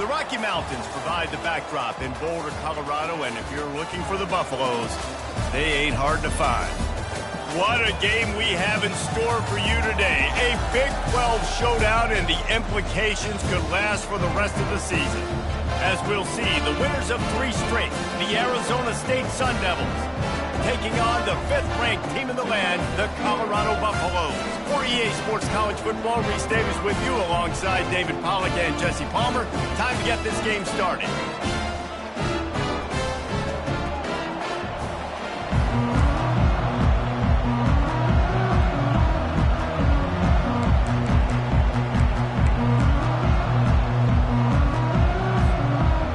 The Rocky Mountains provide the backdrop in Boulder, Colorado, and if you're looking for the Buffaloes, they ain't hard to find. What a game we have in store for you today. A Big 12 showdown, and the implications could last for the rest of the season. As we'll see, the winners of 3 straight, the Arizona State Sun Devils, taking on the 5th-ranked team in the land, the Colorado Buffaloes. For EA Sports College Football, Reese Davis with you alongside David Pollack and Jesse Palmer. Time to get this game started.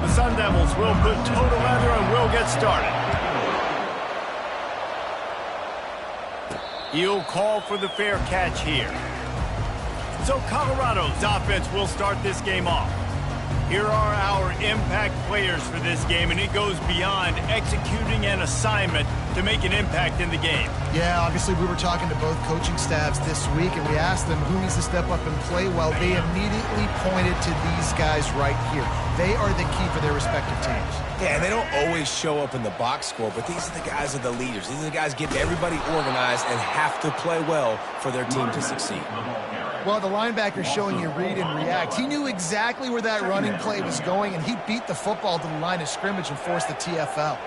The Sun Devils will put toe to leather and will get started. He'll call for the fair catch here. So Colorado's offense will start this game off. Here are our impact players for this game, and it goes beyond executing an assignment to make an impact in the game. Yeah, obviously we were talking to both coaching staffs this week, and we asked them who needs to step up and play well. They immediately pointed to these guys right here. They are the key for their respective teams. Yeah, and they don't always show up in the box score, but these are the guys that are the leaders. These are the guys getting everybody organized and have to play well for their team to succeed. Well, the linebacker's showing you read and react. He knew exactly where that running play was going, and he beat the football to the line of scrimmage and forced the TFL.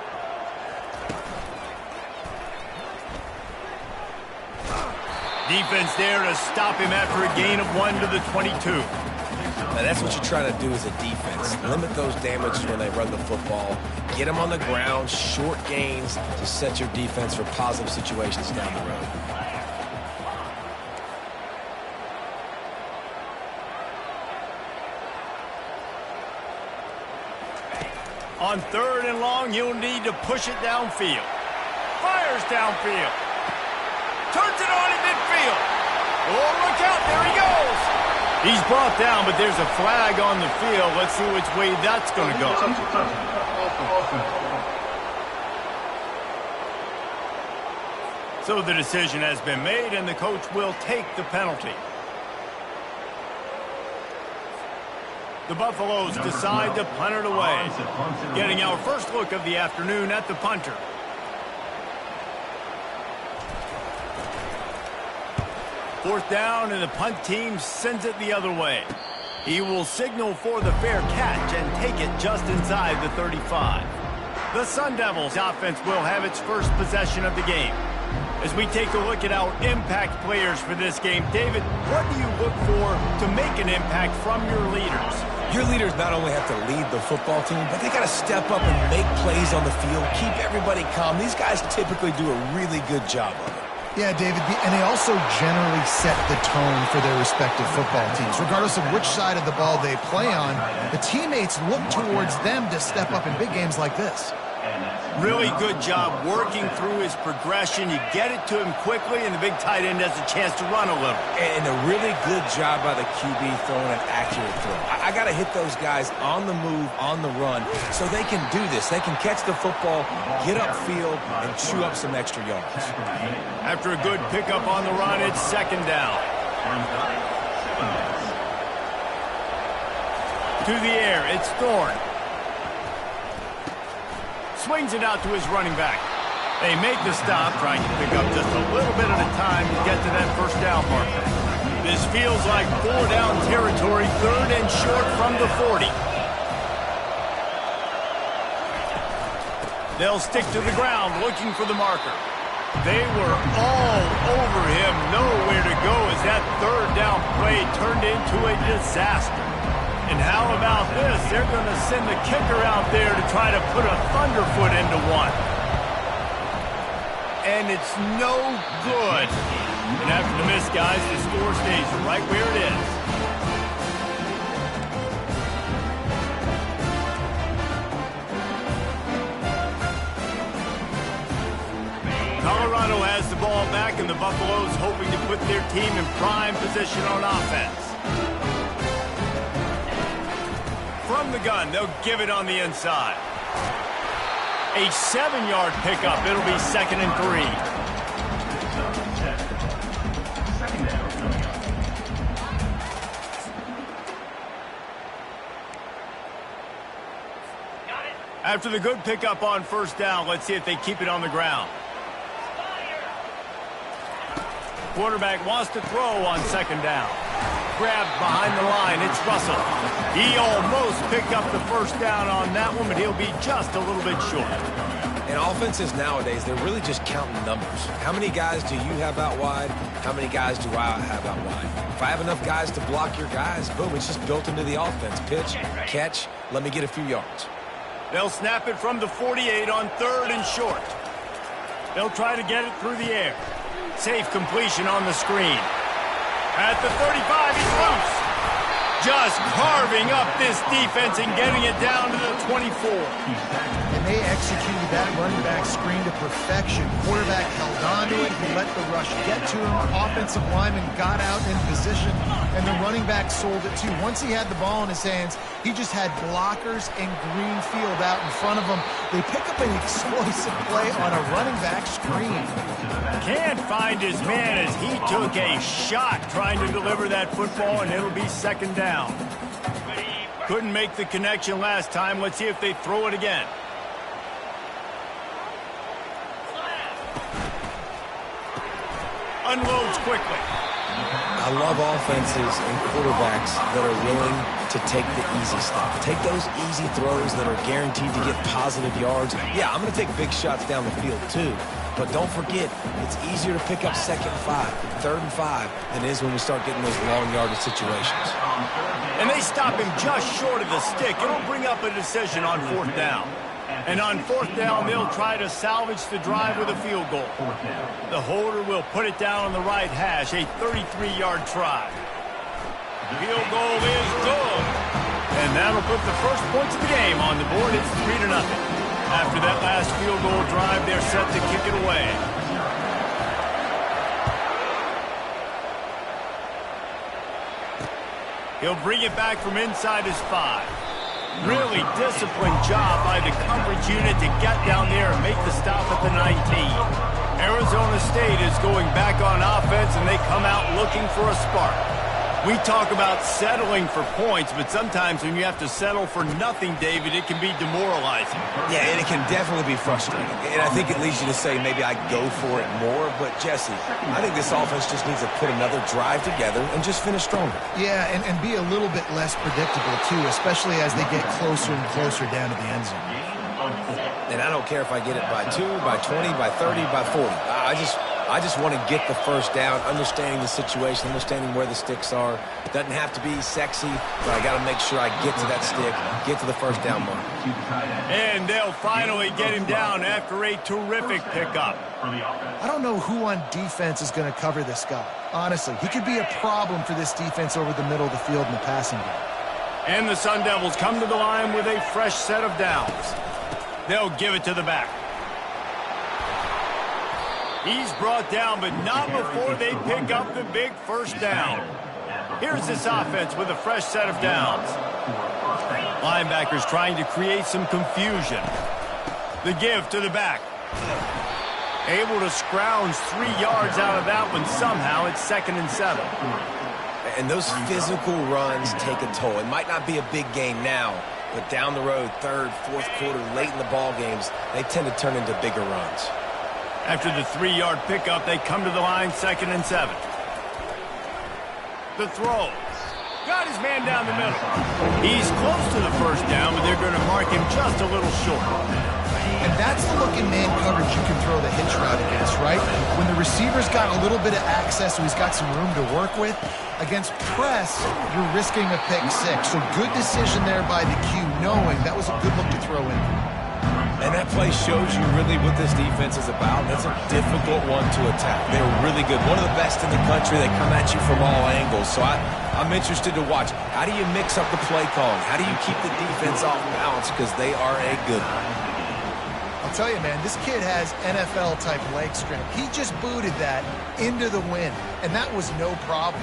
Defense there to stop him after a gain of 1 to the 22. Now, that's what you're trying to do as a defense. Limit those damages when they run the football. Get them on the ground, short gains to set your defense for positive situations down the road. On 3rd and long, you'll need to push it downfield. Fires downfield. Turns it on in midfield. Oh, look out, there he goes. He's brought down, but there's a flag on the field. Let's see which way that's going to go. So the decision has been made, and the coach will take the penalty. The Buffaloes decide to punt it away. Getting our first look of the afternoon at the punter. Fourth down, and the punt team sends it the other way. He will signal for the fair catch and take it just inside the 35. The Sun Devils offense will have its first possession of the game. As we take a look at our impact players for this game, David, what do you look for to make an impact from your leaders? Your leaders not only have to lead the football team, but they got to step up and make plays on the field, keep everybody calm. These guys typically do a really good job of it. Yeah, David, and they also generally set the tone for their respective football teams. Regardless of which side of the ball they play on, the teammates look towards them to step up in big games like this. Really good job working through his progression. You get it to him quickly, and the big tight end has a chance to run a little. And a really good job by the QB throwing an accurate throw. I got to hit those guys on the move, on the run, so they can do this. They can catch the football, get upfield, and chew up some extra yards. After a good pickup on the run, it's 2nd down. To the air, it's Thorne. Swings it out to his running back. They make the stop, trying to pick up just a little bit at a time to get to that 1st down marker. This feels like 4-down territory, 3rd and short from the 40. They'll stick to the ground looking for the marker. They were all over him, nowhere to go as that 3rd down play turned into a disaster. And how about this? They're going to send the kicker out there to try to put a thunderfoot into one. And it's no good. And after the miss, guys, the score stays right where it is. Colorado has the ball back, and the Buffaloes hoping to put their team in prime position on offense. From the gun, they'll give it on the inside. A 7-yard pickup. It'll be 2nd and 3. After the good pickup on first down, let's see if they keep it on the ground. Quarterback wants to throw on second down. Grabbed behind the line. It's Russell. He almost picked up the first down on that one, but he'll be just a little bit short. And offenses nowadays, they're really just counting numbers. How many guys do you have out wide? How many guys do I have out wide? If I have enough guys to block your guys, boom, it's just built into the offense. Pitch, catch, let me get a few yards. They'll snap it from the 48 on third and short. They'll try to get it through the air. Safe completion on the screen. At the 35, he's loose. Just carving up this defense and getting it down to the 24. And they executed that running back screen to perfection. Quarterback held on to it. He let the rush get to him. Offensive lineman got out in position, and the running back sold it too. Once he had the ball in his hands, he just had blockers and green field out in front of him. They pick up an explosive play on a running back screen. Can't find his man as he took a shot trying to deliver that football, and it'll be second down. Couldn't make the connection last time. Let's see if they throw it again. Unloads quickly. I love offenses and quarterbacks that are willing to take the easy stuff. Take those easy throws that are guaranteed to get positive yards. Yeah, I'm going to take big shots down the field too. But don't forget, it's easier to pick up second and 5, third and 5 than it is when we start getting those long yardage situations. And they stop him just short of the stick. It'll bring up a decision on fourth down. And on fourth down, they'll try to salvage the drive with a field goal. The holder will put it down on the right hash, a 33-yard try. Field goal is good. And that'll put the first points of the game on the board. It's 3-0. After that last field goal drive, they're set to kick it away. He'll bring it back from inside his 5. Really disciplined job by the coverage unit to get down there and make the stop at the 19. Arizona State is going back on offense, and they come out looking for a spark. We talk about settling for points, but sometimes when you have to settle for nothing, David, it can be demoralizing. Yeah, and it can definitely be frustrating. And I think it leads you to say maybe I go for it more. But, Jesse, I think this offense just needs to put another drive together and just finish stronger. Yeah, and be a little bit less predictable, too, especially as they get closer and closer down to the end zone. And I don't care if I get it by 2, by 20, by 30, by 40. I just want to get the first down, understanding the situation, understanding where the sticks are. It doesn't have to be sexy, but I got to make sure I get to that stick, get to the first down mark. And they'll finally get him down after a terrific pickup. I don't know who on defense is going to cover this guy. Honestly, he could be a problem for this defense over the middle of the field in the passing game. And the Sun Devils come to the line with a fresh set of downs. They'll give it to the back. He's brought down, but not before they pick up the big first down. Here's this offense with a fresh set of downs. Linebackers trying to create some confusion. The give to the back. Able to scrounge 3 yards out of that one somehow. It's 2nd and 7. And those physical runs take a toll. It might not be a big game now, but down the road, 3rd, 4th quarter, late in the ball games, they tend to turn into bigger runs. After the 3-yard pickup, they come to the line, 2nd and 7. The throw. Got his man down the middle. He's close to the first down, but they're going to mark him just a little short. And that's the look in man coverage you can throw the hitch route against, right? When the receiver's got a little bit of access, so he's got some room to work with. Against press, you're risking a pick 6. So good decision there by the Q, knowing that was a good look to throw in. And that play shows you really what this defense is about. That's a difficult one to attack. They're really good. One of the best in the country. They come at you from all angles. So I'm interested to watch. How do you mix up the play calling? How do you keep the defense off balance? Because they are a good one. I'll tell you, man, this kid has NFL-type leg strength. He just booted that into the wind, and that was no problem.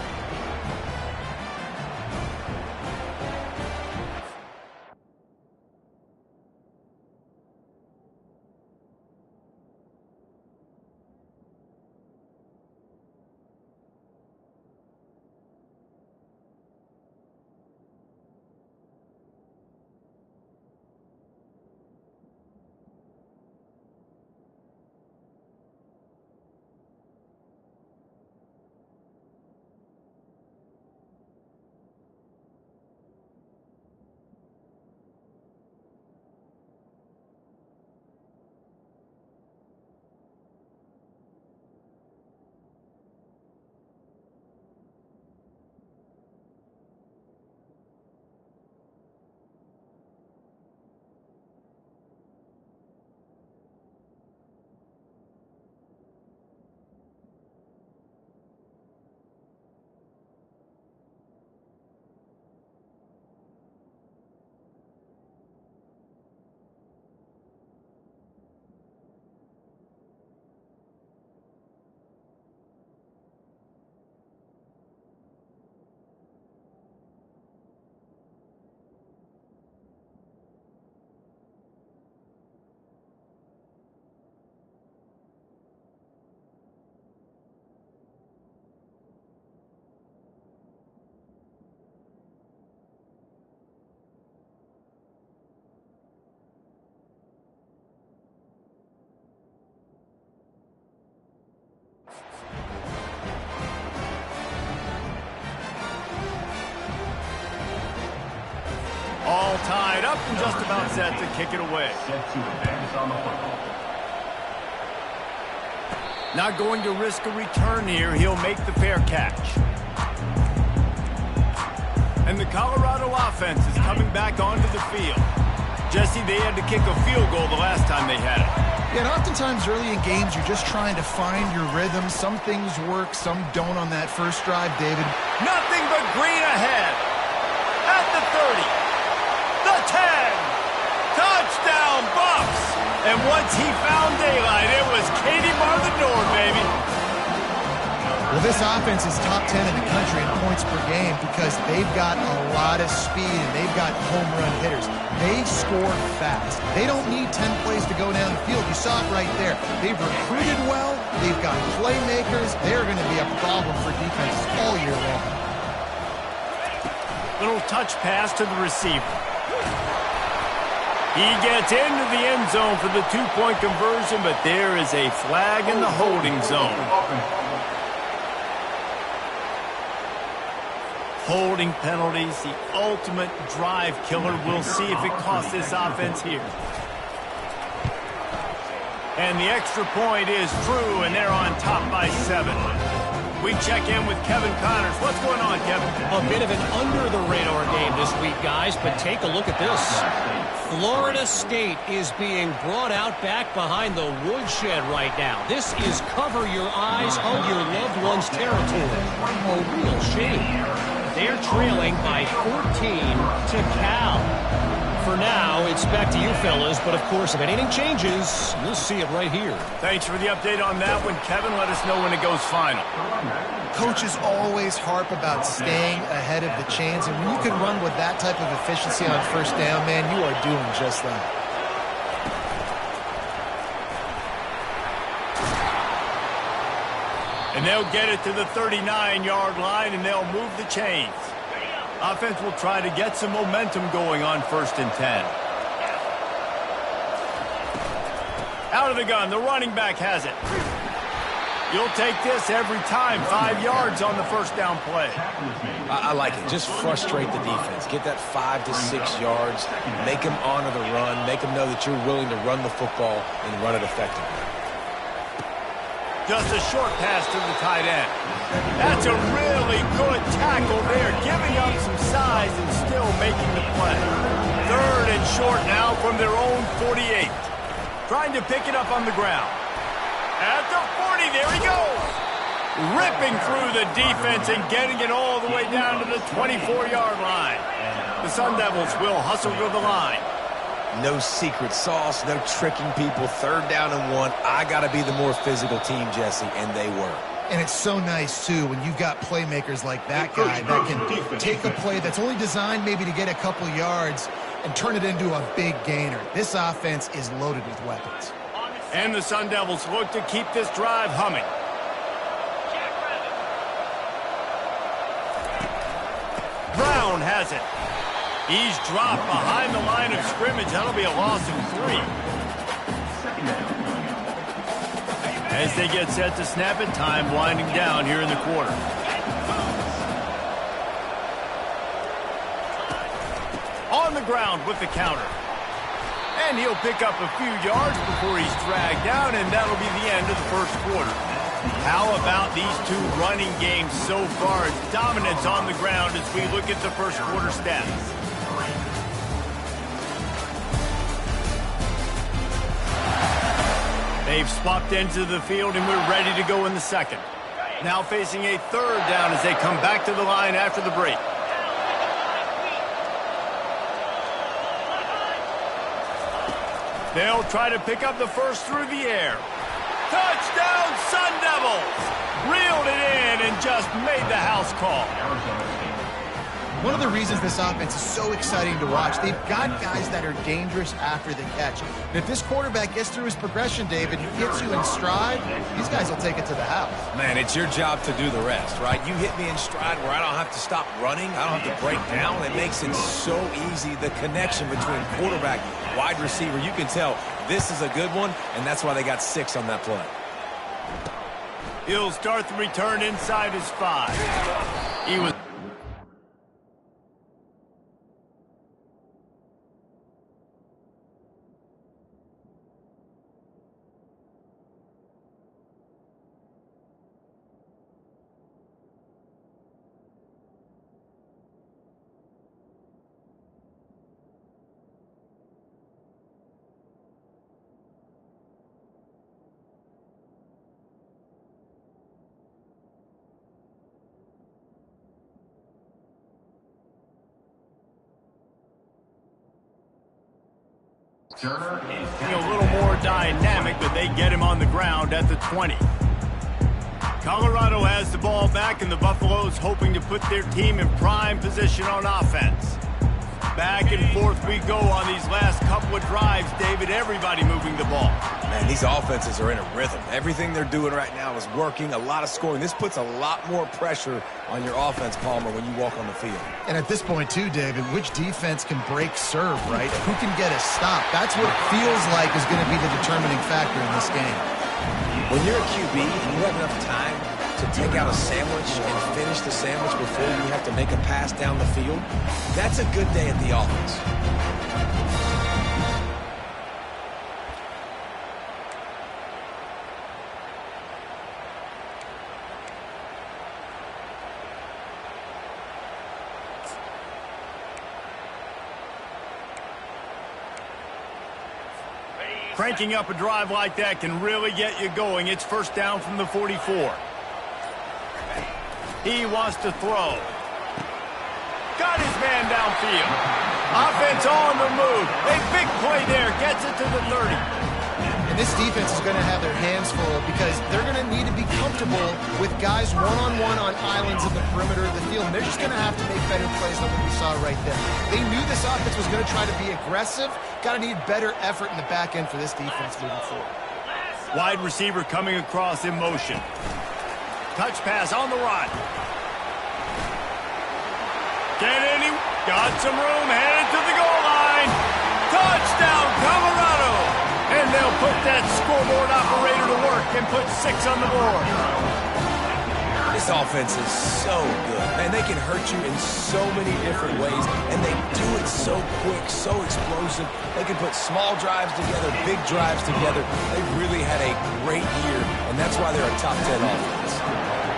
tied up and just about set to kick it away. Not going to risk a return here. He'll make the fair catch. And the Colorado offense is coming back onto the field. Jesse, they had to kick a field goal the last time they had it. Yeah, and oftentimes early in games, you're just trying to find your rhythm. Some things work, some don't on that first drive, David. Nothing but green ahead. At the 30. The 10. Touchdown, Buffs. And once he found daylight, it was Katie bar the door, baby. Well, this offense is top 10 in the country in points per game because they've got a lot of speed and they've got home run hitters. They score fast. They don't need 10 plays to go down the field. You saw it right there. They've recruited well. They've got playmakers. They're going to be a problem for defenses all year long. Little touch pass to the receiver. He gets into the end zone for the two-point conversion, but there is a flag in the holding zone. Holding penalties, the ultimate drive killer. We'll see if it costs this offense here. And the extra point is true, and they're on top by 7. We check in with Kevin Connors. What's going on, Kevin? A bit of an under-the-radar game this week, guys, but take a look at this. Florida State is being brought out back behind the woodshed right now. This is cover your eyes, hug your loved one's territory. A real shame. They're trailing by 14 to Cal. For now, it's back to you fellas, but of course, if anything changes, you'll see it right here. Thanks for the update on that one, Kevin. Let us know when it goes final. Coaches always harp about staying ahead of the chains, and when you can run with that type of efficiency on first down, man, you are doing just that. And they'll get it to the 39-yard line, and they'll move the chains. Offense will try to get some momentum going on 1st and 10. Out of the gun, the running back has it. You'll take this every time. 5 yards on the first down play. I like it. Just frustrate the defense. Get that 5 to 6 yards. Make them honor the run. Make them know that you're willing to run the football and run it effectively. Just a short pass to the tight end. That's a really good tackle there, giving up some size and still making the play. 3rd and short now from their own 48. Trying to pick it up on the ground. At the 40, there he goes. Ripping through the defense and getting it all the way down to the 24-yard line. The Sun Devils will hustle to the line. No secret sauce, no tricking people. 3rd down and 1. I got to be the more physical team, Jesse, and they were. And it's so nice, too, when you've got playmakers like that guy that can take a play that's only designed maybe to get a couple yards and turn it into a big gainer. This offense is loaded with weapons. And the Sun Devils look to keep this drive humming. Brown has it. He's dropped behind the line of scrimmage. That'll be a loss of 3. As they get set to snap it, time winding down here in the quarter. On the ground with the counter. And he'll pick up a few yards before he's dragged down, and that'll be the end of the first quarter. How about these two running games so far? Dominance on the ground as we look at the first quarter stats. They've swapped into the field, and we're ready to go in the second. Now facing a 3rd down as they come back to the line after the break. They'll try to pick up the first through the air. Touchdown, Sun Devils! Reeled it in and just made the house call. One of the reasons this offense is so exciting to watch, they've got guys that are dangerous after the catch. And if this quarterback gets through his progression, David, he hits you in stride, these guys will take it to the house. Man, it's your job to do the rest, right? You hit me in stride where I don't have to stop running. I don't have to break down. It makes it so easy. The connection between quarterback, wide receiver, you can tell this is a good one, and that's why they got 6 on that play. He'll start the return inside his 5. He was A little more dynamic, but they get him on the ground at the 20. Colorado has the ball back, and the Buffaloes hoping to put their team in prime position on offense. Back and forth we go on these last couple of drives, David. Everybody moving the ball. Man, these offenses are in a rhythm. Everything they're doing right now is working. A lot of scoring. This puts a lot more pressure on your offense, Palmer, when you walk on the field. And at this point, too, David, which defense can break serve, right? Who can get a stop? That's what it feels like is going to be the determining factor in this game. When you're a QB and you have enough time to take out a sandwich and finish the sandwich before you have to make a pass down the field, that's a good day at the office. Cranking up a drive like that can really get you going. It's first down from the 44. He wants to throw. Got his man downfield. Offense on the move. A big play there. Gets it to the 30. And this defense is going to have their hands full because they're going to need to be comfortable with guys one-on-one on islands in the perimeter of the field. And they're just going to have to make better plays than what we saw right there. They knew this offense was going to try to be aggressive. Got to need better effort in the back end for this defense moving forward. Wide receiver coming across in motion. Touch pass on the run. Got some room, headed to the goal line. Touchdown, Colorado! And they'll put that scoreboard operator to work and put 6 on the board. This offense is so good. Man, they can hurt you in so many different ways, and they do it so quick, so explosive. They can put small drives together, big drives together. They've really had a great year, and that's why they're a top 10 offense.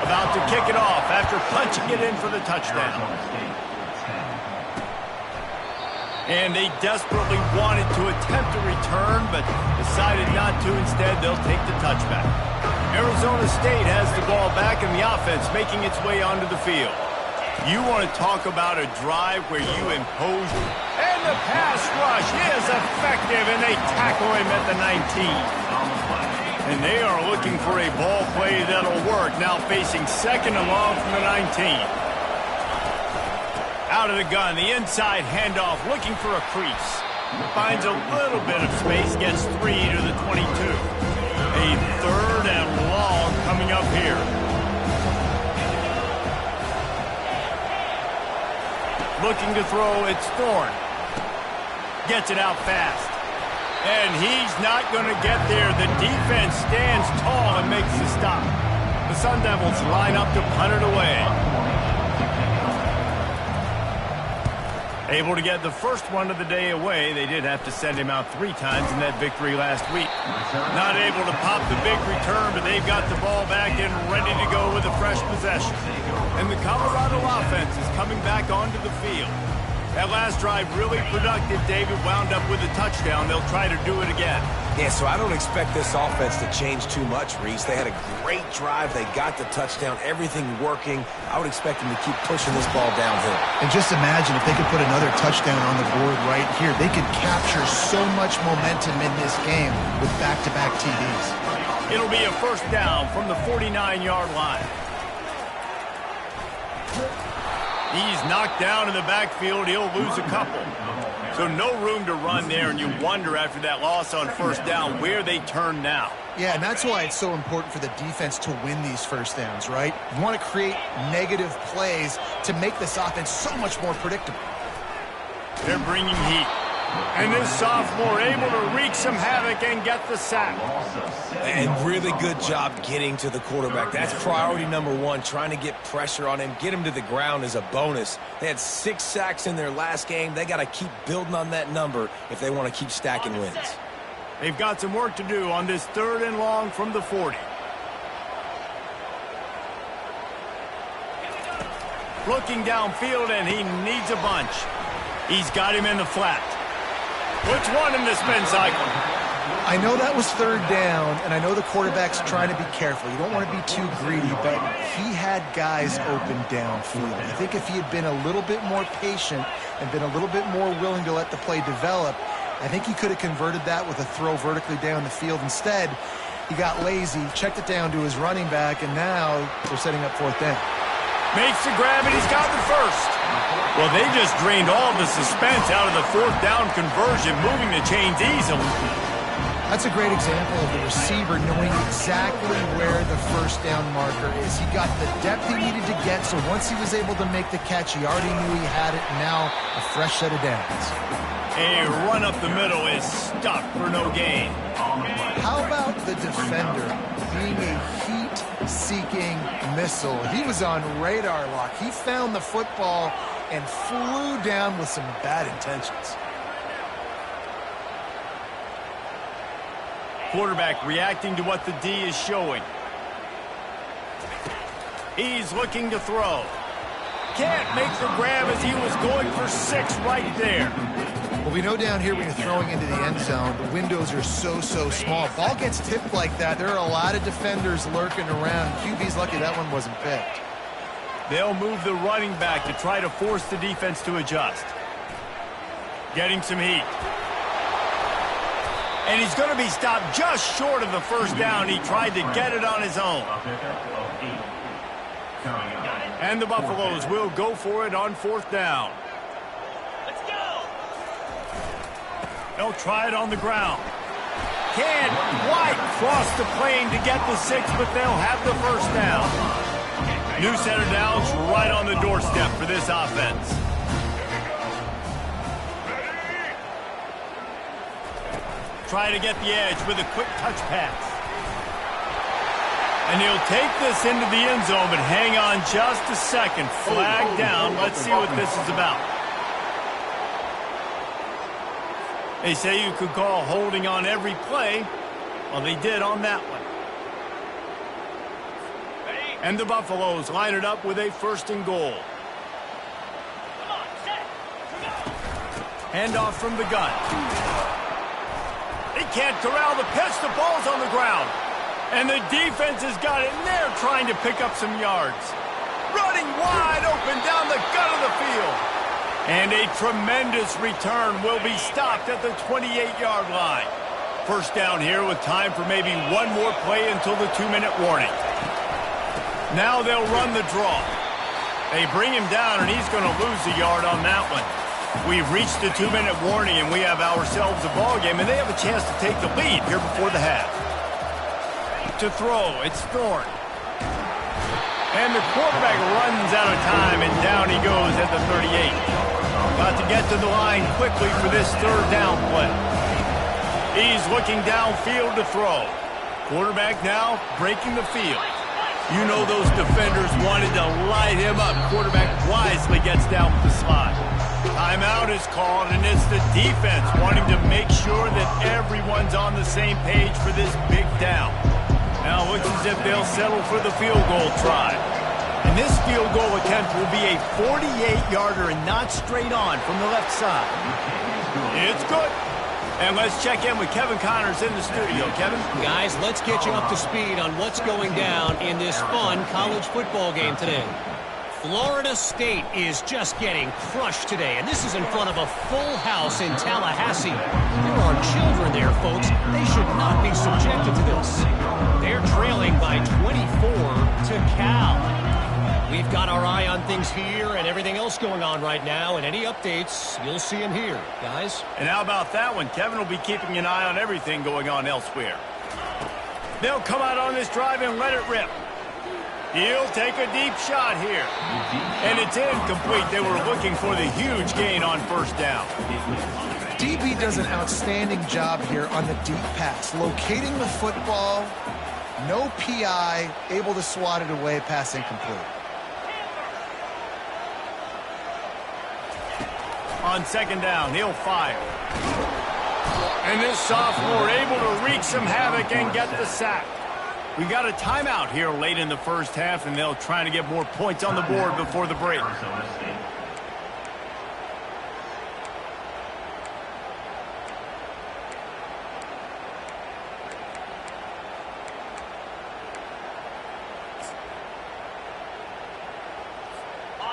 About to kick it off after punching it in for the touchdown. And they desperately wanted to attempt a return, but decided not to. Instead, they'll take the touchback. Arizona State has the ball back, and the offense making its way onto the field. You want to talk about a drive where you impose. And the pass rush is effective, and they tackle him at the 19. And they are looking for a ball play that'll work, now facing second and long from the 19. Out of the gun, the inside handoff, looking for a crease. Finds a little bit of space, gets 3 to the 22. A third and long coming up here. Looking to throw, it's Thorne. Gets it out fast. And he's not going to get there. The defense stands tall and makes the stop. The Sun Devils line up to punt it away. Able to get the first one of the day away. They did have to send him out 3 times in that victory last week. Not able to pop the big return, but they've got the ball back and ready to go with a fresh possession. And the Colorado offense is coming back onto the field. That last drive really productive. David wound up with a touchdown. They'll try to do it again. Yeah, so I don't expect this offense to change too much, Reese. They had a great drive. They got the touchdown. Everything working. I would expect them to keep pushing this ball downhill. And just imagine if they could put another touchdown on the board right here. They could capture so much momentum in this game with back-to-back TDs. It'll be a first down from the 49-yard line. He's knocked down in the backfield. He'll lose a couple. So no room to run there, and you wonder after that loss on first down where they turn now. Yeah, and that's why it's so important for the defense to win these first downs, right? You want to create negative plays to make this offense so much more predictable. They're bringing heat. And this sophomore able to wreak some havoc and get the sack. And really good job getting to the quarterback. That's priority number 1, trying to get pressure on him. Get him to the ground is a bonus. They had 6 sacks in their last game. They got to keep building on that number if they want to keep stacking wins. They've got some work to do on this 3rd and long from the 40. Looking downfield, and he needs a bunch. He's got him in the flat. Puts one in the spin cycle. I know that was 3rd down, and I know the quarterback's trying to be careful. You don't want to be too greedy, but he had guys open downfield. I think if he had been a little bit more patient and been a little bit more willing to let the play develop, I think he could have converted that with a throw vertically down the field. Instead, he got lazy, checked it down to his running back, and now they're setting up fourth down. Makes the grab, and he's got the first. Well, they just drained all the suspense out of the fourth down conversion, moving the chains easily. That's a great example of the receiver knowing exactly where the first down marker is. He got the depth he needed to get, so once he was able to make the catch, he already knew he had it, and now a fresh set of downs. A run up the middle is stuck for no gain. How about the defender being a heat-seeking missile? He was on radar lock. He found the football and flew down with some bad intentions. Quarterback reacting to what the D is showing. He's looking to throw. Can't make the grab as he was going for 6 right there. Well, we know down here when you're throwing into the end zone, the windows are so small. Ball gets tipped like that, there are a lot of defenders lurking around. QB's lucky that one wasn't picked. They'll move the running back to try to force the defense to adjust. Getting some heat. And he's going to be stopped just short of the first down. He tried to get it on his own. And the Buffaloes will go for it on fourth down. Let's go! They'll try it on the ground. Can't quite cross the plane to get the 6, but they'll have the first down. New set of downs right on the doorstep for this offense. Try to get the edge with a quick touch pass. And he'll take this into the end zone, but hang on just a second. Flag down. Let's see what this is about. They say you could call holding on every play. Well, they did on that one. And the Buffaloes line it up with a 1st and goal. Handoff from the gun. He can't corral the pitch. The ball's on the ground. And the defense has got it, and they're trying to pick up some yards. Running wide open down the gut of the field. And a tremendous return will be stopped at the 28-yard line. First down here with time for maybe one more play until the 2-minute warning. Now they'll run the draw. They bring him down, and he's going to lose a yard on that one. We've reached the 2-minute warning, and we have ourselves a ball game, and they have a chance to take the lead here before the half. To throw, it's Thorne. And the quarterback runs out of time, and down he goes at the 38. Got to get to the line quickly for this 3rd down play. He's looking downfield to throw. Quarterback now breaking the field. You know those defenders wanted to light him up. Quarterback wisely gets down with the slide. Timeout is called, and it's the defense wanting to make sure that everyone's on the same page for this big down. Now it looks as if they'll settle for the field goal try. And this field goal attempt will be a 48-yarder and not straight on from the left side. It's good. And let's check in with Kevin Connors in the studio. Kevin? Guys, let's get you up to speed on what's going down in this fun college football game today. Florida State is just getting crushed today, and this is in front of a full house in Tallahassee. There are children there, folks. They should not be subjected to this. They're trailing by 24 to Cal. We've got our eye on things here and everything else going on right now, and any updates, you'll see them here, guys. And how about that one? Kevin will be keeping an eye on everything going on elsewhere. They'll come out on this drive and let it rip. He'll take a deep shot here. And it's incomplete. They were looking for the huge gain on first down. DB does an outstanding job here on the deep pass. Locating the football, no PI, able to swat it away, pass incomplete. On 2nd down, he'll fire. And this sophomore able to wreak some havoc and get the sack. We got a timeout here late in the first half, and they'll try to get more points on the board before the break. On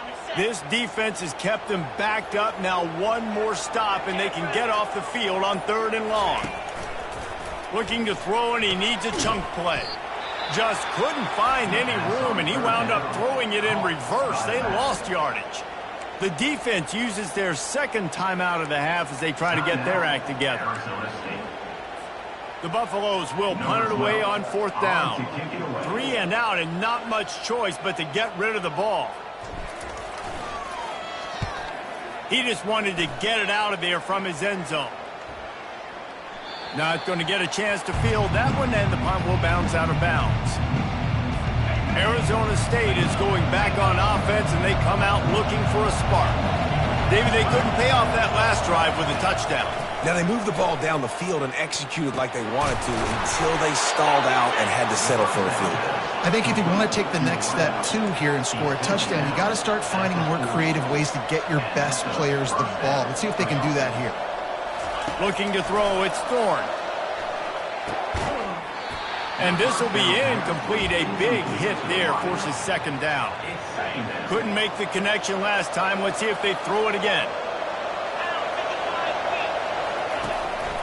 the set. This defense has kept them backed up. Now one more stop, and they can get off the field on 3rd and long. Looking to throw, and he needs a chunk play. Just couldn't find any room, and he wound up throwing it in reverse. They lost yardage. The defense uses their second timeout of the half as they try to get their act together. The Buffaloes will punt it away on 4th down. 3 and out, and not much choice but to get rid of the ball. He just wanted to get it out of there from his end zone. Not going to get a chance to field that one, and the punt will bounce out of bounds. Arizona State is going back on offense, and they come out looking for a spark. David, they couldn't pay off that last drive with a touchdown. Now, they moved the ball down the field and executed like they wanted to until they stalled out and had to settle for a field goal. I think if you want to take the next step, too, here and score a touchdown, you got to start finding more creative ways to get your best players the ball. Let's see if they can do that here. Looking to throw, it's Thorne. And this will be incomplete. A big hit there forces 2nd down. Couldn't make the connection last time. Let's see if they throw it again.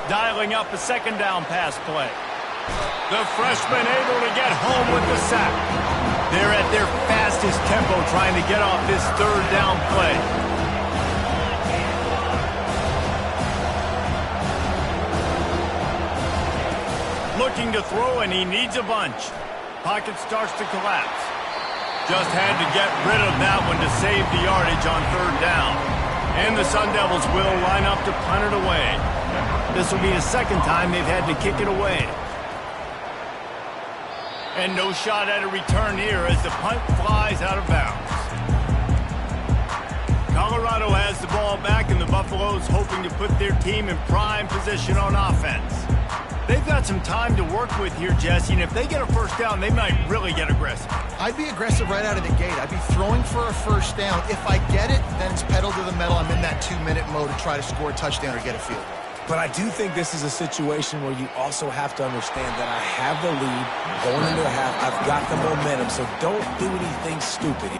Dialing up a 2nd down pass play. The freshman able to get home with the sack. They're at their fastest tempo trying to get off this 3rd down play. Looking to throw, and he needs a bunch. Pocket starts to collapse. Just had to get rid of that one to save the yardage on 3rd down. And the Sun Devils will line up to punt it away. This will be the 2nd time they've had to kick it away. And no shot at a return here as the punt flies out of bounds. Colorado has the ball back, and the Buffaloes hoping to put their team in prime position on offense. They've got some time to work with here, Jesse, and if they get a 1st down, they might really get aggressive. I'd be aggressive right out of the gate. I'd be throwing for a 1st down. If I get it, then it's pedal to the metal. I'm in that 2-minute mode to try to score a touchdown or get a field goal. But I do think this is a situation where you also have to understand that I have the lead going into the half. I've got the momentum, so don't do anything stupid.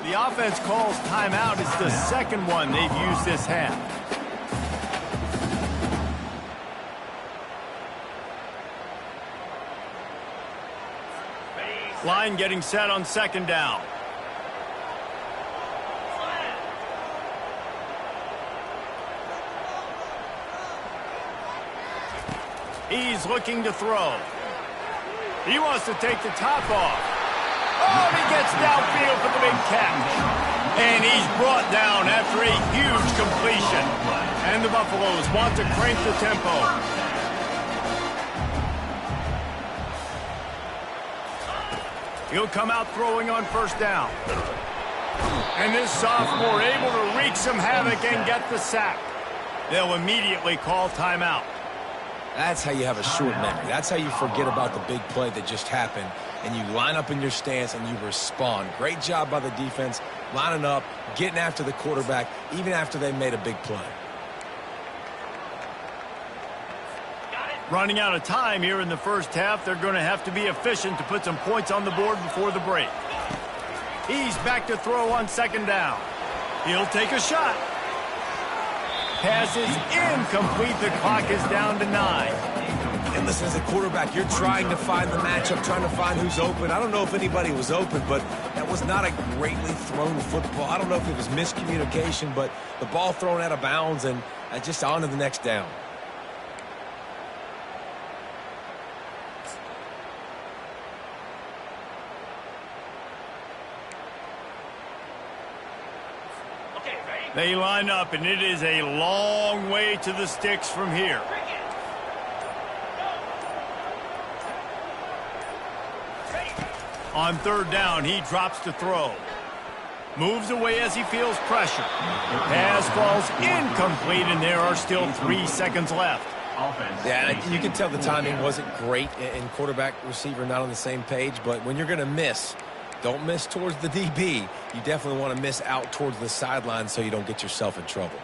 The offense calls timeout. It's the second one they've used this half. Line getting set on second down. He's looking to throw. He wants to take the top off. Oh, he gets downfield for the big catch. And he's brought down after a huge completion. And the Buffaloes want to crank the tempo. He'll come out throwing on first down. And this sophomore able to wreak some havoc and get the sack. They'll immediately call timeout. That's how you have a short memory. That's how you forget about the big play that just happened, and you line up in your stance and you respond. Great job by the defense, lining up, getting after the quarterback, even after they made a big play. Running out of time here in the first half. They're going to have to be efficient to put some points on the board before the break. He's back to throw on second down. He'll take a shot. Pass is incomplete. The clock is down to 9. And listen, as a quarterback, you're trying to find the matchup, trying to find who's open. I don't know if anybody was open, but that was not a greatly thrown football. I don't know if it was miscommunication, but the ball thrown out of bounds and just on to the next down. They line up, and it is a long way to the sticks from here. On third down, he drops to throw. Moves away as he feels pressure. Pass falls incomplete, and there are still 3 seconds left. Yeah, you can tell the timing wasn't great, and quarterback, receiver not on the same page, but when you're going to miss, don't miss towards the DB. You definitely want to miss out towards the sideline so you don't get yourself in trouble.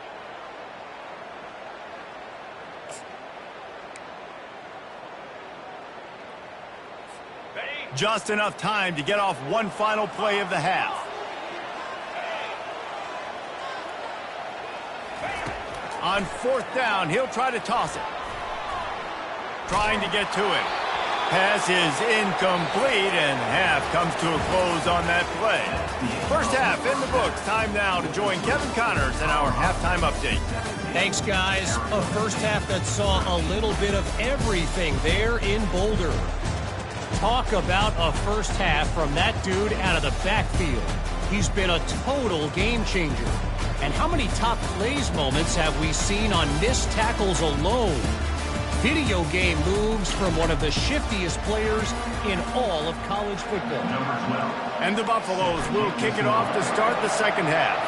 Just enough time to get off one final play of the half. On fourth down, he'll try to toss it. Trying to get to it. Pass is incomplete, and half comes to a close on that play. First half in the books. Time now to join Kevin Connors in our halftime update. Thanks, guys. A first half that saw a little bit of everything there in Boulder. Talk about a first half from that dude out of the backfield. He's been a total game changer. And how many top plays moments have we seen on missed tackles alone? Video game moves from one of the shiftiest players in all of college football. And the Buffaloes will kick it off to start the second half.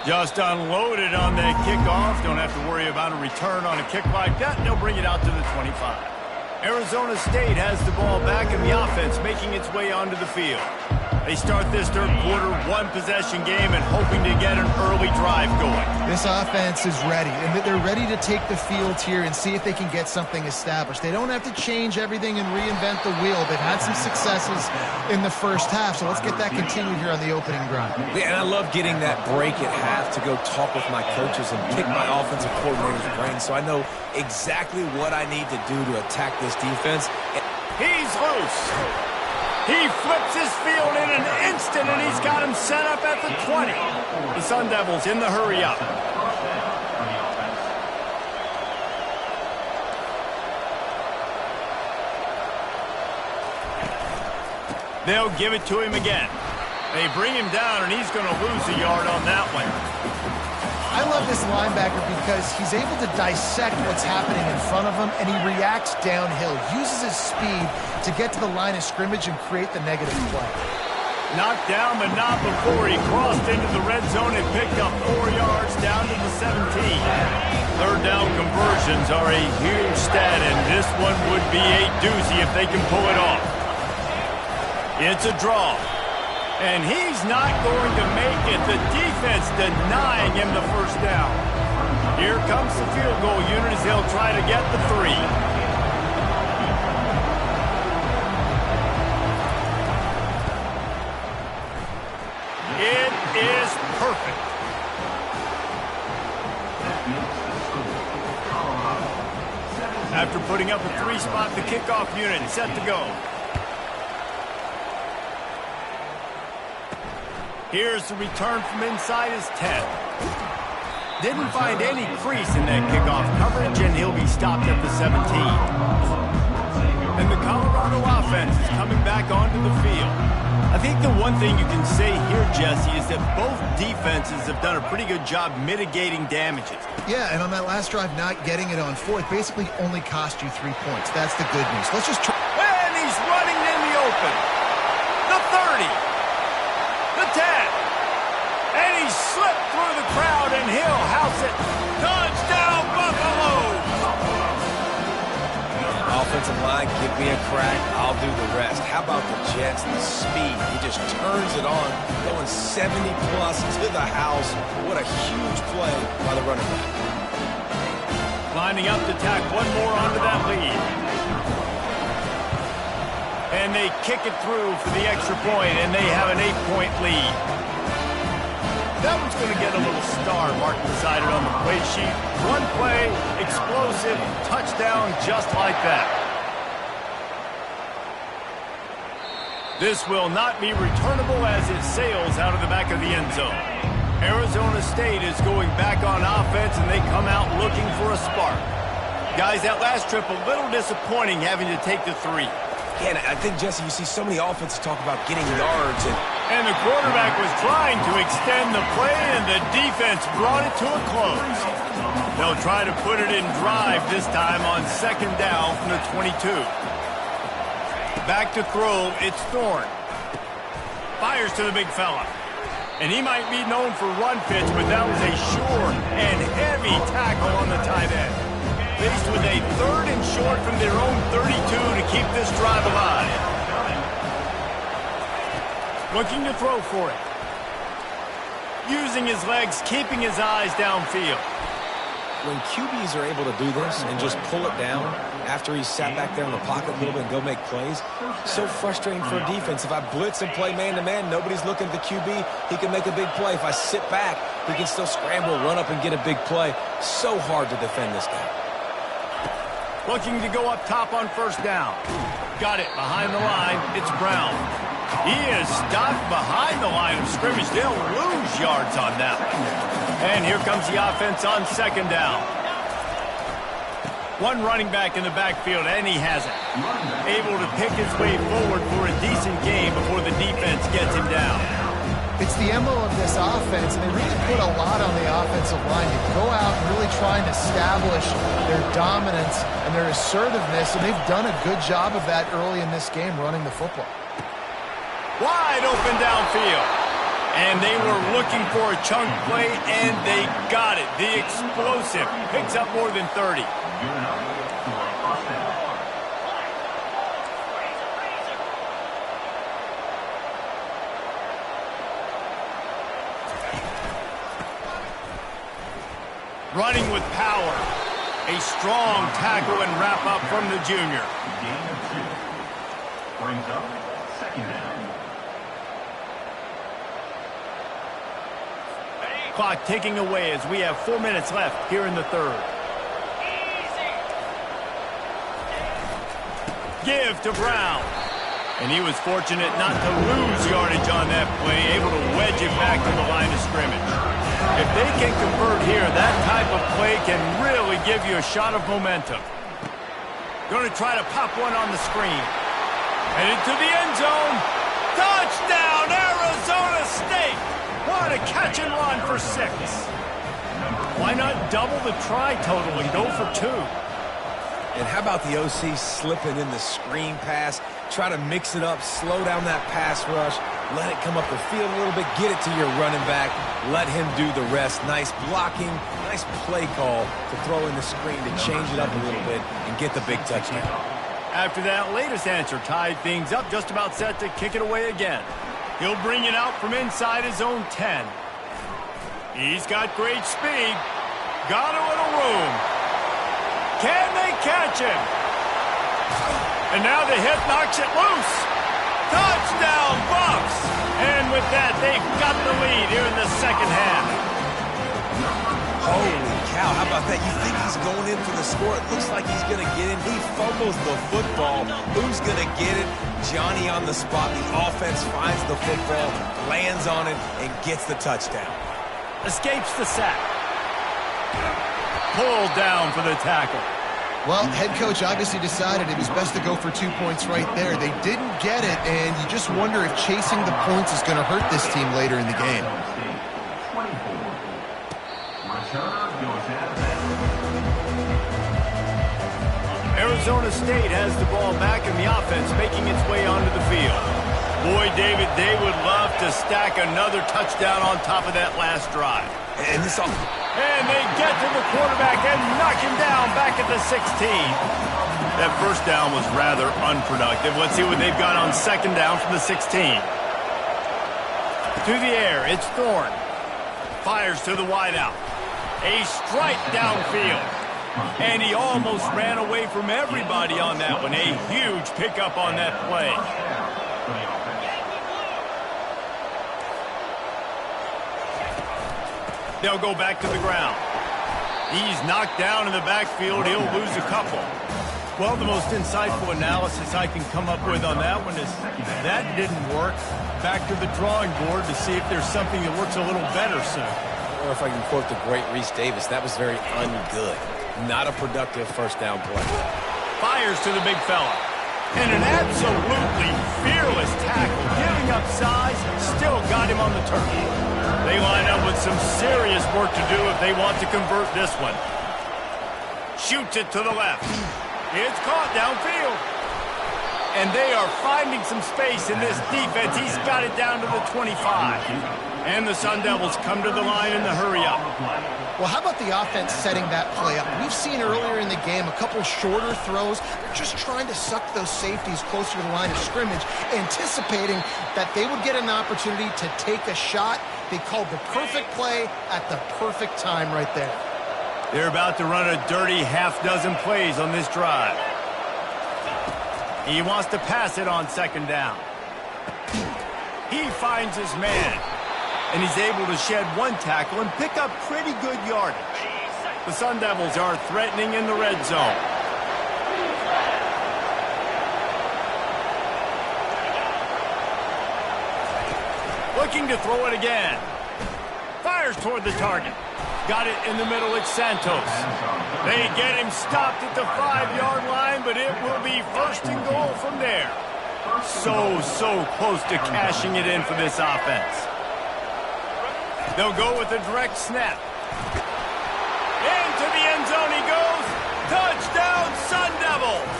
Just unloaded on that kickoff. Don't have to worry about a return on a kick like that. And they'll bring it out to the 25. Arizona State has the ball back, and the offense making its way onto the field. They start this third quarter one-possession game and hoping to get an early drive going. This offense is ready, and they're ready to take the field here and see if they can get something established. They don't have to change everything and reinvent the wheel. They've had some successes in the first half, so let's get that continued here on the opening drive. Yeah, and I love getting that break at half to go talk with my coaches and pick my offensive coordinator's brain so I know exactly what I need to do to attack this defense. He's loose. He flips his field in an instant, and he's got him set up at the 20. The Sun Devils in the hurry-up. They'll give it to him again. They bring him down, and he's going to lose a yard on that one. I love this linebacker because he's able to dissect what's happening in front of him, and he reacts downhill, uses his speed to get to the line of scrimmage and create the negative play. Knocked down, but not before he crossed into the red zone and picked up 4 yards down to the 17. Third down conversions are a huge stat, and this one would be a doozy if they can pull it off. It's a draw. And he's not going to make it. The defense denying him the first down. Here comes the field goal unit as they'll try to get the 3. perfect. After putting up a 3-spot, the kickoff unit set to go. Here's the return from inside his 10. Didn't find any crease in that kickoff coverage, and he'll be stopped at the 17. And the Colorado offense is coming back onto the field. I think the one thing you can say here, Jesse, is that both defenses have done a pretty good job mitigating damages. Yeah, and on that last drive, not getting it on fourth basically only cost you 3 points. That's the good news. Let's just try. And he's running in the open. The 30. The 10. And he slipped through the crowd, and he'll house it. Touchdown, Buffalo! Offensive line, give me a crack, I'll do the rest. How about the Jets, the speed? He just turns it on, going 70-plus to the house. What a huge play by the running back. Lining up to tack one more onto that lead. And they kick it through for the extra point, and they have an 8-point lead. That one's going to get a little star marked beside it on the play sheet. One play, explosive, touchdown just like that. This will not be returnable as it sails out of the back of the end zone. Arizona State is going back on offense, and they come out looking for a spark. Guys, that last trip a little disappointing having to take the 3. Yeah, I think, Jesse, you see so many offenses talk about getting yards. And the quarterback was trying to extend the play, and the defense brought it to a close. They'll try to put it in drive this time on 2nd down from the 22. Back to throw, it's Thorne. Fires to the big fella. And he might be known for run fits, but that was a sure and heavy tackle on the tight end. Faced with a 3rd and short from their own 32 to keep this drive alive. Looking to throw for it. Using his legs, keeping his eyes downfield. When QBs are able to do this and just pull it down after he sat back there in the pocket a little bit and go make plays, so frustrating for a defense. If I blitz and play man-to-man, nobody's looking at the QB, he can make a big play. If I sit back, he can still scramble, run up, and get a big play. So hard to defend this guy. Looking to go up top on 1st down. Got it behind the line. It's Brown. He is stopped behind the line of scrimmage. They'll lose yards on that one. And here comes the offense on 2nd down. One running back in the backfield, and he has it. Able to pick his way forward for a decent game before the defense gets him down. It's the MO of this offense, and they really put a lot on the offensive line to go out and really try and establish their dominance and their assertiveness, and they've done a good job of that early in this game running the football. Wide open downfield. And they were looking for a chunk play, and they got it. The explosive picks up more than 30. Running with power. A strong tackle and wrap up from the junior. Gain of 2. Brings up 2nd down. Clock ticking away as we have 4 minutes left here in the 3rd. Give to Brown. And he was fortunate not to lose yardage on that play, able to wedge it back to the line of scrimmage. If they can convert here, that type of play can really give you a shot of momentum. Going to try to pop one on the screen. And into the end zone. Touchdown, Arizona State! What a catch and run for 6. Why not double the try total and go for 2? And how about the OC slipping in the screen pass? Try to mix it up, slow down that pass rush, let it come up the field a little bit, get it to your running back, let him do the rest. Nice blocking, nice play call to throw in the screen to change it up a little bit and get the big touchdown. After that latest answer tied things up, just about set to kick it away again. He'll bring it out from inside his own 10. He's got great speed. Got a little room. Can they catch him? And now the hit knocks it loose. Touchdown, Buffs! And with that, they've got the lead here in the 2nd second half. Holy cow, how about that? You think he's going in for the score. It looks like he's going to get in. He fumbles the football. Who's going to get it? Johnny on the spot. The offense finds the football, lands on it, and gets the touchdown. Escapes the sack. Pulled down for the tackle. Well, head coach obviously decided it was best to go for 2 points right there. They didn't get it, and you just wonder if chasing the points is going to hurt this team later in the game. Arizona State has the ball back in the offense, making its way onto the field. Boy, David, they would love to stack another touchdown on top of that last drive. And this offense. And they get to the quarterback and knock him down back at the 16. That first down was rather unproductive. Let's see what they've got on second down from the 16. To the air, it's Thorne. Fires to the wideout. A strike downfield. And he almost ran away from everybody on that one. A huge pickup on that play. They'll go back to the ground. He's knocked down in the backfield. He'll lose a couple. Well, the most insightful analysis I can come up with on that one is that didn't work. Back to the drawing board to see if there's something that works a little better soon. Or if I can quote the great Reese Davis, that was very ungood. Not a productive first down play. Fires to the big fella. And an absolutely fearless tackle. Giving up size, still got him on the turf. They line up with some serious work to do if they want to convert this one. Shoots it to the left. It's caught downfield. And they are finding some space in this defense. He's got it down to the 25. And the Sun Devils come to the line in the hurry-up. Well, how about the offense setting that play up? We've seen earlier in the game a couple shorter throws. They're just trying to suck those safeties closer to the line of scrimmage, anticipating that they would get an opportunity to take a shot. They called the perfect play at the perfect time right there. They're about to run a dirty half-dozen plays on this drive. He wants to pass it on second down. He finds his man. And he's able to shed one tackle and pick up pretty good yardage. The Sun Devils are threatening in the red zone. Looking to throw it again. Fires toward the target. Got it in the middle, it's Santos. They get him stopped at the 5-yard line, but it will be first and goal from there. So close to cashing it in for this offense. They'll go with a direct snap. Into the end zone he goes. Touchdown, Sun Devils!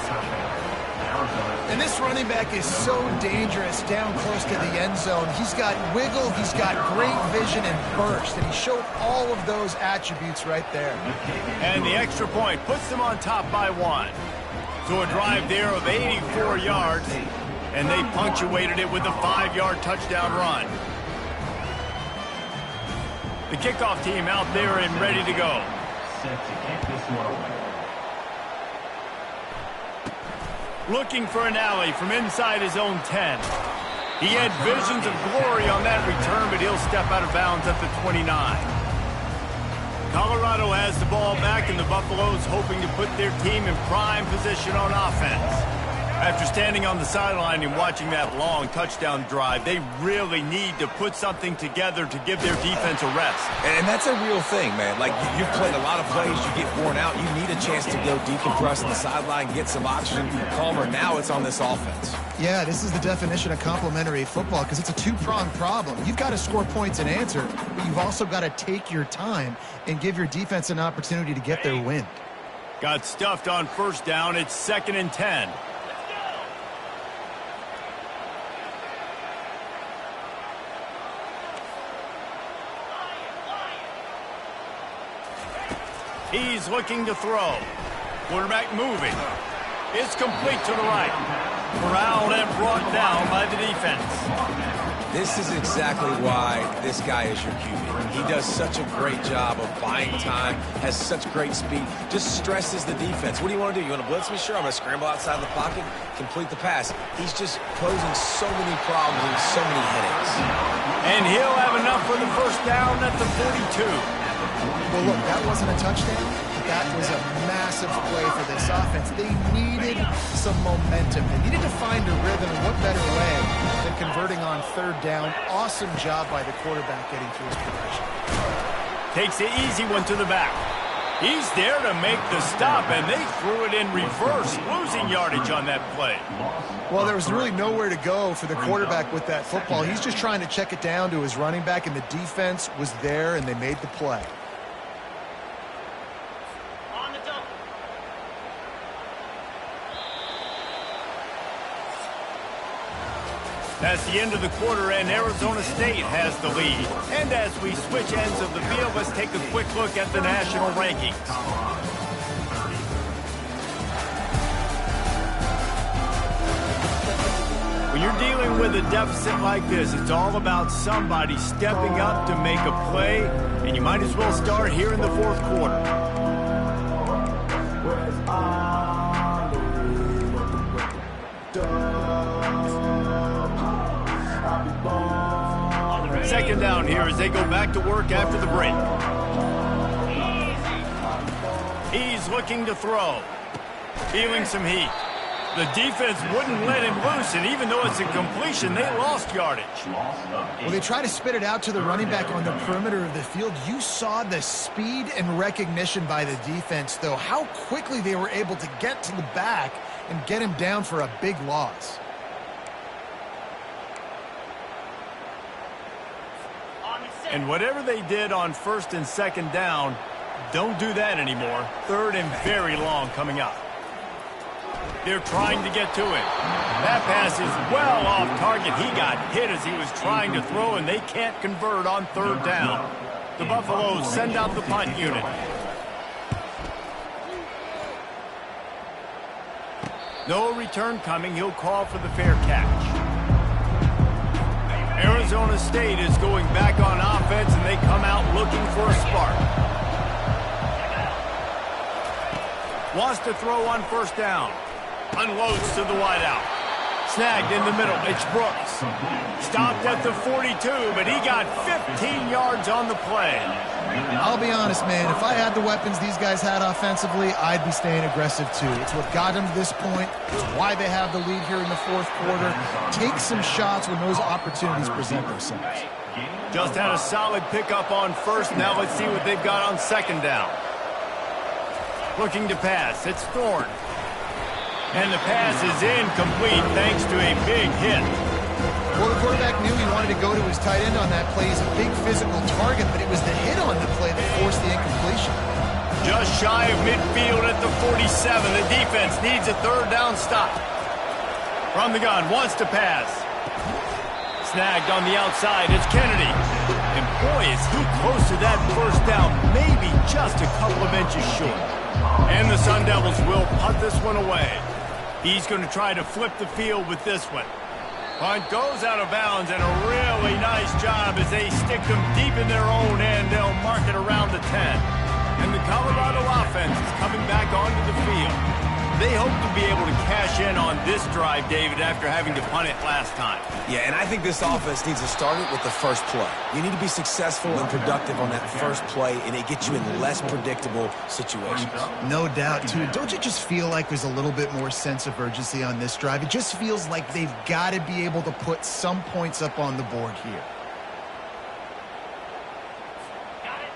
And this running back is so dangerous down close to the end zone. He's got wiggle, he's got great vision and burst, and he showed all of those attributes right there. And the extra point puts them on top by 1. So a drive there of 84 yards, and they punctuated it with a 5-yard touchdown run. The kickoff team out there and ready to go. Set to kick this one away. Looking for an alley from inside his own 10. He had visions of glory on that return, but he'll step out of bounds at the 29. Colorado has the ball back, and the Buffaloes hoping to put their team in prime position on offense. After standing on the sideline and watching that long touchdown drive, they really need to put something together to give their defense a rest. And that's a real thing, man. Like, you've played a lot of plays, you get worn out, you need a chance to go decompress on the sideline, get some oxygen, calmer. Now it's on this offense. Yeah, this is the definition of complementary football because it's a two-pronged problem. You've got to score points and answer, but you've also got to take your time and give your defense an opportunity to get their win. Got stuffed on first down. It's 2nd and 10. He's looking to throw. Quarterback moving. It's complete to the right. Corralled and brought down by the defense. This is exactly why this guy is your QB. He does such a great job of buying time, has such great speed, just stresses the defense. What do you want to do? You want to blitz me? Sure, I'm going to scramble outside the pocket, complete the pass. He's just posing so many problems and so many headaches. And he'll have enough for the first down at the 42. Well, look, that wasn't a touchdown. That was a massive play for this offense. They needed some momentum. They needed to find a rhythm, and what better way than converting on third down. Awesome job by the quarterback getting through his progression. Takes the easy one to the back. He's there to make the stop, and they threw it in reverse, losing yardage on that play. Well, there was really nowhere to go for the quarterback with that football. He's just trying to check it down to his running back, and the defense was there, and they made the play. That's the end of the quarter, and Arizona State has the lead. And as we switch ends of the field, let's take a quick look at the national rankings. When you're dealing with a deficit like this, it's all about somebody stepping up to make a play, and you might as well start here in the fourth quarter. Second down here as they go back to work after the break. He's looking to throw. Feeling some heat. The defense wouldn't let him loose, and even though it's a completion, they lost yardage. Well, they try to spit it out to the running back on the perimeter of the field. You saw the speed and recognition by the defense, though, how quickly they were able to get to the back and get him down for a big loss. And whatever they did on first and second down, don't do that anymore. Third and very long coming up. They're trying to get to it. That pass is well off target. He got hit as he was trying to throw, and they can't convert on third down. The Buffaloes send out the punt unit. No return coming. He'll call for the fair catch. Arizona State is going back on offense, and they come out looking for a spark. Wants to throw on first down. Unloads to the wideout. Snagged in the middle. It's Brooks. Stopped at the 42, but he got 15 yards on the play. I'll be honest, man. If I had the weapons these guys had offensively, I'd be staying aggressive too. It's what got them to this point. It's why they have the lead here in the fourth quarter. Take some shots when those opportunities present themselves. Just had a solid pickup on first. Now let's see what they've got on second down. Looking to pass. It's Thorne. And the pass is incomplete thanks to a big hit. Well, the quarterback knew he wanted to go to his tight end on that play. He's a big physical target, but it was the hit on the play that forced the incompletion. Just shy of midfield at the 47. The defense needs a third down stop. From the gun, wants to pass. Snagged on the outside. It's Kennedy. And boy, is he close to that first down. Maybe just a couple of inches short. And the Sun Devils will punt this one away. He's going to try to flip the field with this one. Punt goes out of bounds, and a really nice job as they stick them deep in their own end. They'll mark it around the 10. And the Colorado offense is coming back onto the field. They hope to be able to cash in on this drive, David, after having to punt it last time. Yeah, and I think this offense needs to start it with the first play. You need to be successful and productive on that first play, and it gets you in less predictable situations. No doubt, too. Don't you just feel like there's a little bit more sense of urgency on this drive? It just feels like they've got to be able to put some points up on the board here.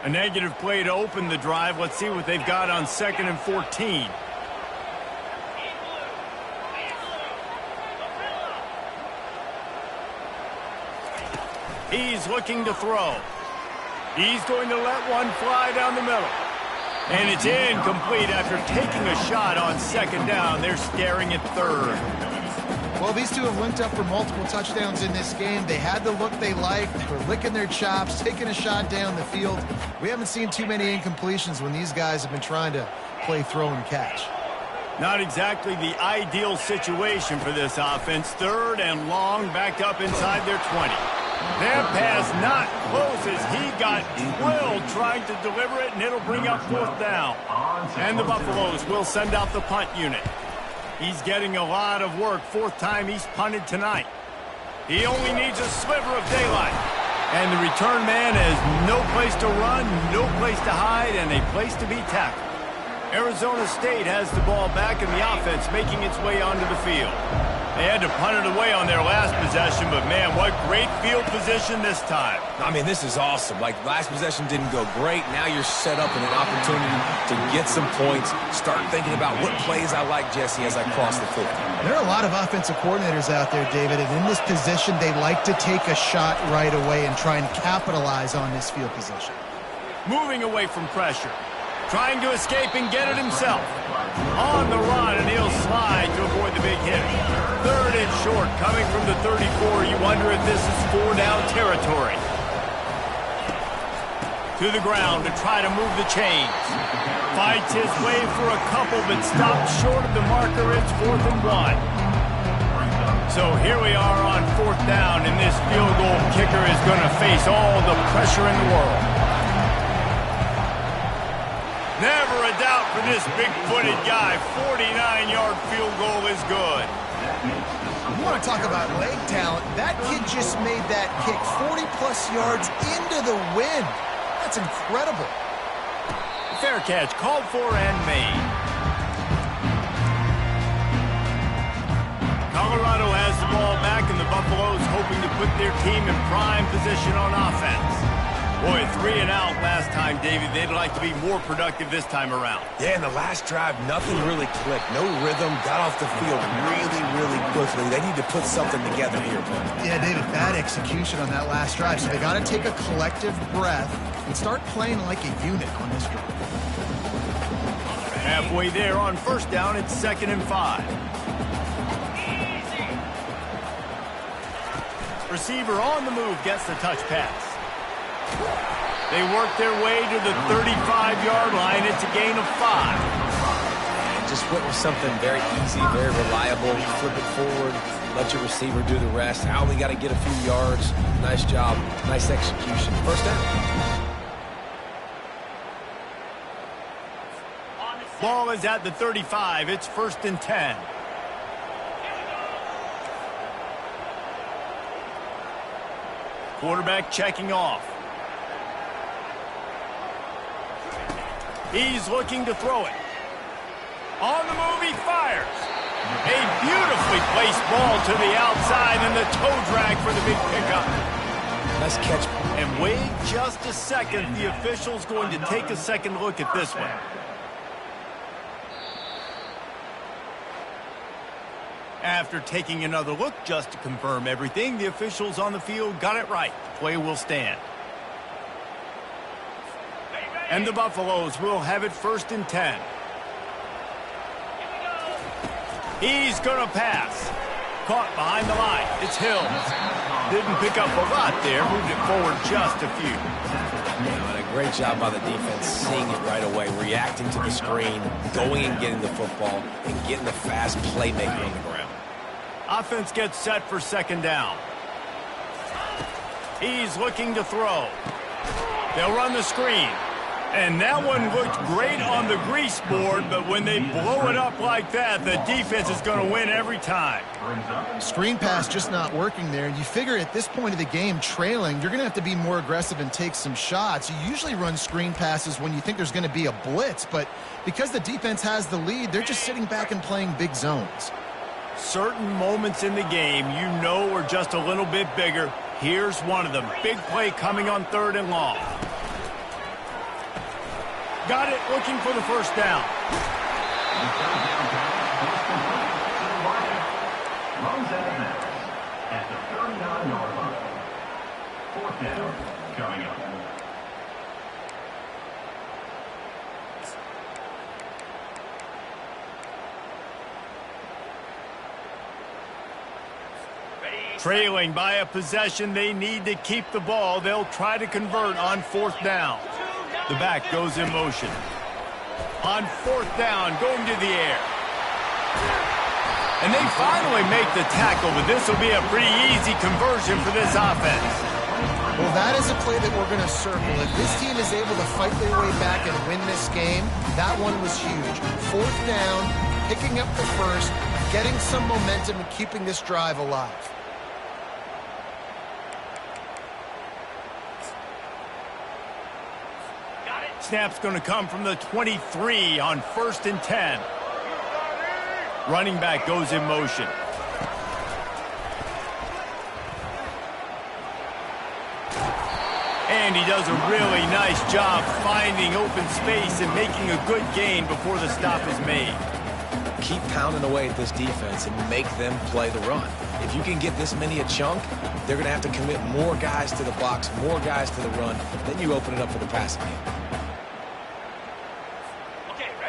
A negative play to open the drive. Let's see what they've got on 2nd and 14. He's looking to throw. He's going to let one fly down the middle. And it's incomplete after taking a shot on second down. They're staring at third. Well, these two have linked up for multiple touchdowns in this game. They had the look they liked. They were licking their chops, taking a shot down the field. We haven't seen too many incompletions when these guys have been trying to play throw and catch. Not exactly the ideal situation for this offense. 3rd and long, backed up inside their 20. That pass not close as he got drilled trying to deliver it, and it'll bring up 4th down. And the Buffaloes will send out the punt unit. He's getting a lot of work. 4th time he's punted tonight. He only needs a sliver of daylight. And the return man has no place to run, no place to hide, and a place to be tackled. Arizona State has the ball back in the offense, making its way onto the field. They had to punt it away on their last possession, but man, what great field position this time. I mean, this is awesome. Like, last possession didn't go great. Now you're set up in an opportunity to get some points. Start thinking about what plays I like, Jesse, as I cross the field. There are a lot of offensive coordinators out there, David, and in this position, they like to take a shot right away and try and capitalize on this field position. Moving away from pressure. Trying to escape and get it himself. On the run, and he'll slide to avoid the big hit. 3rd and short, coming from the 34. You wonder if this is 4-down territory. To the ground to try to move the chains. Fights his way for a couple, but stops short of the marker. It's 4th and 1. So here we are on 4th down, and this field goal kicker is going to face all the pressure in the world. Never a doubt for this big-footed guy. 49-yard field goal is good. You want to talk about leg talent? That kid just made that kick 40-plus yards into the wind. That's incredible. Fair catch, called for and made. Colorado has the ball back, and the Buffaloes hoping to put their team in prime position on offense. Boy, 3 and out last time, David. They'd like to be more productive this time around. Yeah, in the last drive, nothing really clicked. No rhythm, got off the field really quickly. They need to put something together here. Yeah, David, bad execution on that last drive. So they got to take a collective breath and start playing like a unit on this drive. Halfway there on 1st down, it's 2nd and 5. Receiver on the move gets the touch pass. They work their way to the 35-yard line. It's a gain of 5. Just went with something very easy, very reliable. Flip it forward, let your receiver do the rest. I only got to get a few yards. Nice job, nice execution. 1st down. Ball is at the 35. It's 1st and 10. Quarterback checking off. He's looking to throw it. On the move, he fires. A beautifully placed ball to the outside, and the toe drag for the big pickup. Nice catch. And wait just a second. The official's going to take a second look at this one. After taking another look just to confirm everything, the officials on the field got it right. The play will stand. And the Buffaloes will have it 1st and 10. He's going to pass. Caught behind the line. It's Hill. Didn't pick up a lot there. Moved it forward just a few. And a great job by the defense, seeing it right away, reacting to the screen, going and getting the football, and getting the fast playmaker on the ground. Offense gets set for 2nd down. He's looking to throw. They'll run the screen. And that one looked great on the grease board, but when they blow it up like that, the defense is going to win every time. Screen pass just not working there. You figure at this point of the game, trailing, you're going to have to be more aggressive and take some shots. You usually run screen passes when you think there's going to be a blitz, but because the defense has the lead, they're just sitting back and playing big zones. Certain moments in the game you know are just a little bit bigger. Here's one of them. Big play coming on 3rd and long. Got it, looking for the 1st down. Runs out of bounds at the 39-yard line. 4th down coming up. Trailing by a possession, they need to keep the ball. They'll try to convert on 4th down. The back goes in motion. On 4th down, going to the air. And they finally make the tackle, but this will be a pretty easy conversion for this offense. Well, that is a play that we're going to circle. If this team is able to fight their way back and win this game, that one was huge. 4th down, picking up the 1st, getting some momentum and keeping this drive alive. Snap's going to come from the 23 on 1st and 10. Running back goes in motion. And he does a really nice job finding open space and making a good gain before the stop is made. Keep pounding away at this defense and make them play the run. If you can get this many a chunk, they're going to have to commit more guys to the box, more guys to the run. Then you open it up for the passing game.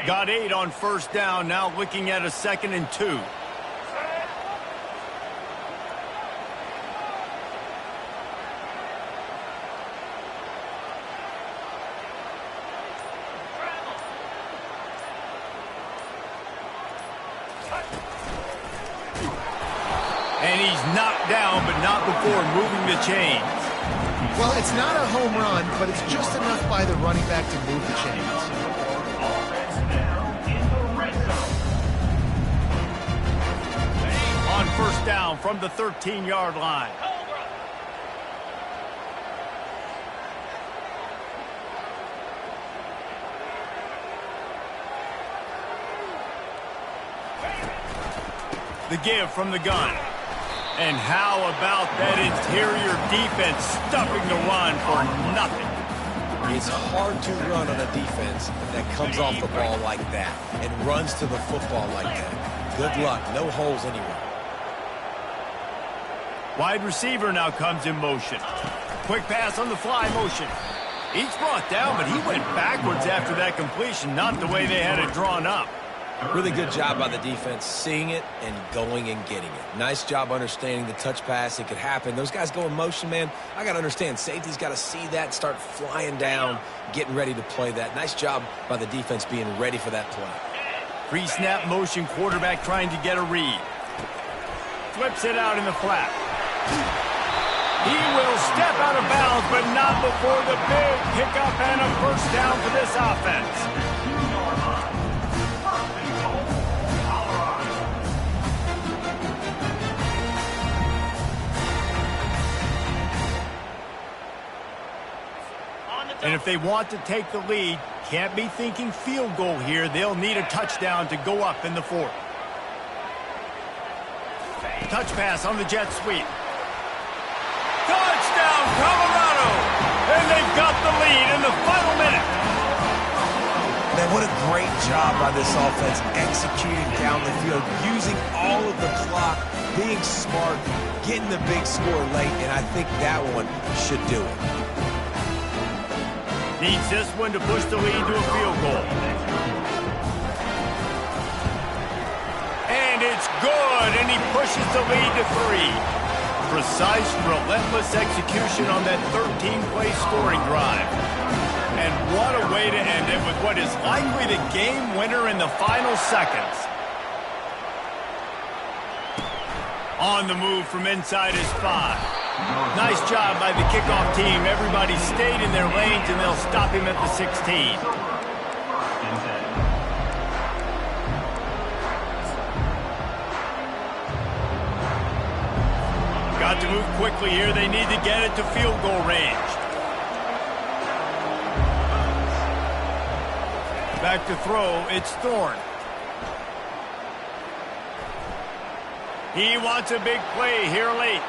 Got 8 on 1st down, now looking at a 2nd and 2. And he's knocked down, but not before moving the chains. Well, it's not a home run, but it's just enough by the running back to move the chains. On 1st down from the 13-yard line. The give from the gun. And how about that interior defense stuffing the run for nothing? It's hard to run on a defense that comes off the ball like that and runs to the football like that. Good luck. No holes anywhere. Wide receiver now comes in motion. Quick pass on the fly motion. He's brought down, but he went backwards after that completion, not the way they had it drawn up. Really good job by the defense, seeing it and going and getting it. Nice job understanding the touch pass. It could happen. Those guys go in motion, man. I got to understand, safety's got to see that, start flying down, getting ready to play that. Nice job by the defense being ready for that play. Pre-snap motion, quarterback trying to get a read. Flips it out in the flat. He will step out of bounds, but not before the big pickup and a 1st down for this offense. And if they want to take the lead, can't be thinking field goal here. They'll need a touchdown to go up in the 4th. Touch pass on the jet sweep. Touchdown, Colorado! And they've got the lead in the final minute. Man, what a great job by this offense executing down the field, using all of the clock, being smart, getting the big score late, and I think that one should do it. Needs this one to push the lead to a field goal. And it's good, and he pushes the lead to 3. Precise, relentless execution on that 13-play scoring drive. And what a way to end it with what is likely the game winner in the final seconds. On the move from inside his 5. Nice job by the kickoff team. Everybody stayed in their lanes, and they'll stop him at the 16. Got to move quickly here. They need to get it to field goal range. Back to throw. It's Thorne. He wants a big play here late.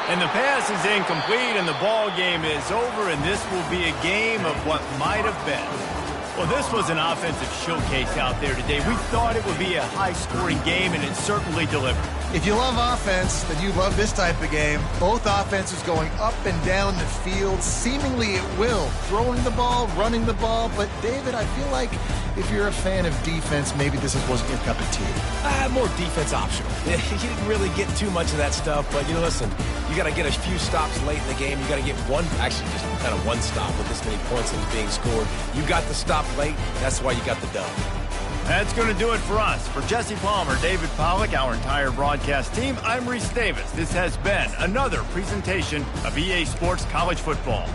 And the pass is incomplete, and the ball game is over, and this will be a game of what might have been. Well, this was an offensive showcase out there today. We thought it would be a high-scoring game, and it certainly delivered. If you love offense, then you love this type of game. Both offenses going up and down the field, seemingly at will. Throwing the ball, running the ball. But, David, I feel like if you're a fan of defense, maybe this wasn't your cup of tea. More defense optional. You didn't really get too much of that stuff, but, listen, you got to get a few stops late in the game. You got to get actually just kind of one stop with this many points that was being scored. You got the stop late. That's why you got the dub. That's going to do it for us. For Jesse Palmer, David Pollack, our entire broadcast team, I'm Reese Davis. This has been another presentation of EA Sports College Football.